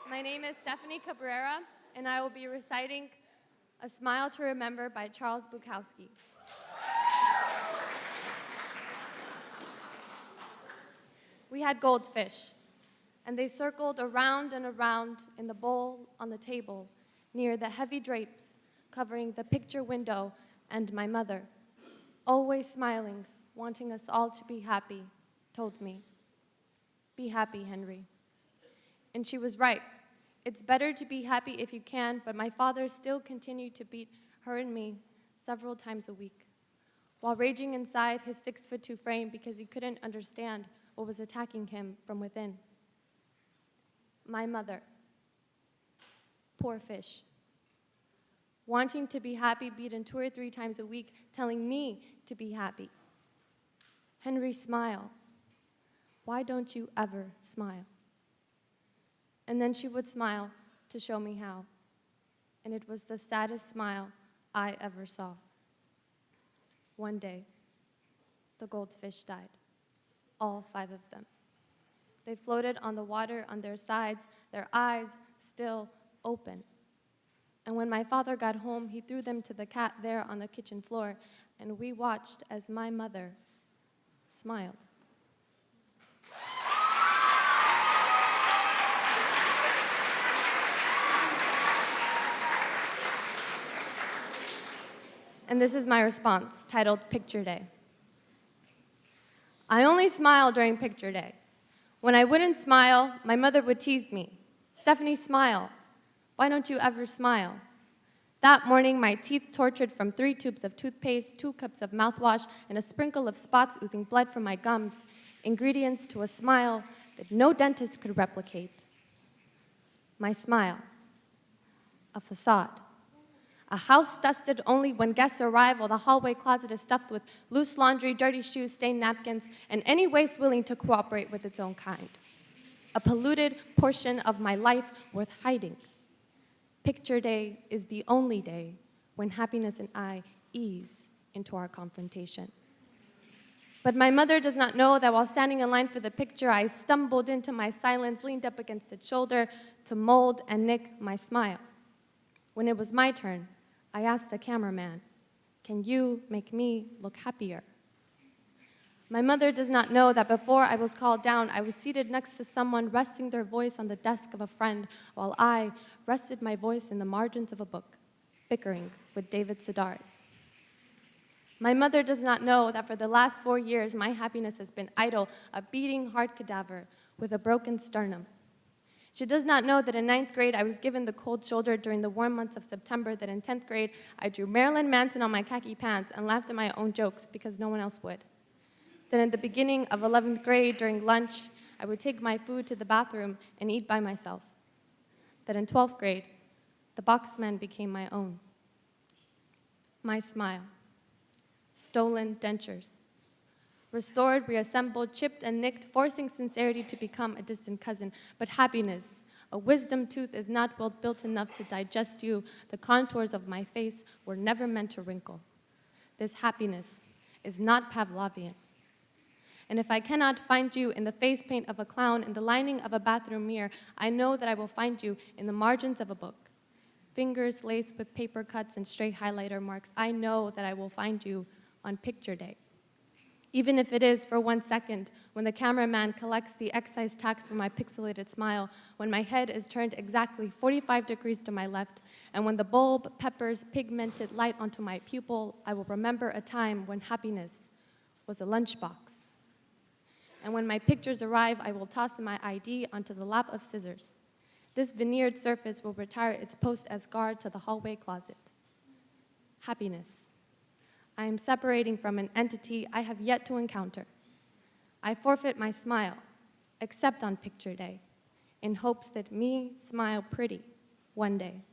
My name is Stephanie Cabrera, and I will be reciting A Smile to Remember by Charles Bukowski. We had goldfish, and they circled around and around in the bowl on the table near the heavy drapes covering the picture window, and my mother, always smiling, wanting us all to be happy, told me, "Be happy, Henry." And she was right. It's better to be happy if you can, but my father still continued to beat her and me several times a week, while raging inside his 6'2" frame because he couldn't understand what was attacking him from within. My mother, poor fish, wanting to be happy, beaten 2 or 3 times a week, telling me to be happy. Henry, smile. Why don't you ever smile? And then she would smile to show me how. And it was the saddest smile I ever saw. One day, the goldfish died, all 5 of them. They floated on the water on their sides, their eyes still open. And when my father got home, he threw them to the cat there on the kitchen floor, and we watched as my mother smiled. And this is my response, titled Picture Day. I only smile during picture day. When I wouldn't smile, my mother would tease me. "Stephanie, smile. Why don't you ever smile?" That morning, my teeth tortured from 3 tubes of toothpaste, 2 cups of mouthwash, and a sprinkle of spots oozing blood from my gums, ingredients to a smile that no dentist could replicate. My smile, a facade. A house dusted only when guests arrive, while the hallway closet is stuffed with loose laundry, dirty shoes, stained napkins, and any waste willing to cooperate with its own kind. A polluted portion of my life worth hiding. Picture day is the only day when happiness and I ease into our confrontation. But my mother does not know that while standing in line for the picture, I stumbled into my silence, leaned up against its shoulder to mold and nick my smile. When it was my turn, I asked the cameraman, "Can you make me look happier?" My mother does not know that before I was called down, I was seated next to someone resting their voice on the desk of a friend, while I rested my voice in the margins of a book, bickering with David Sedaris. My mother does not know that for the last 4 years, my happiness has been idle, a beating heart cadaver with a broken sternum. She does not know that in 9th grade, I was given the cold shoulder during the warm months of September, that in 10th grade, I drew Marilyn Manson on my khaki pants and laughed at my own jokes because no one else would. That in the beginning of 11th grade, during lunch, I would take my food to the bathroom and eat by myself. That in 12th grade, the boxman became my own. My smile. Stolen dentures. Restored, reassembled, chipped, and nicked, forcing sincerity to become a distant cousin. But happiness, a wisdom tooth, is not well built enough to digest you. The contours of my face were never meant to wrinkle. This happiness is not Pavlovian. And if I cannot find you in the face paint of a clown, in the lining of a bathroom mirror, I know that I will find you in the margins of a book. Fingers laced with paper cuts and stray highlighter marks, I know that I will find you on picture day. Even if it is for 1 second, when the cameraman collects the excise tax for my pixelated smile, when my head is turned exactly 45 degrees to my left, and when the bulb peppers pigmented light onto my pupil, I will remember a time when happiness was a lunchbox. And when my pictures arrive, I will toss my ID onto the lap of scissors. This veneered surface will retire its post as guard to the hallway closet. Happiness. I am separating from an entity I have yet to encounter. I forfeit my smile, except on picture day, in hopes that me smile pretty one day.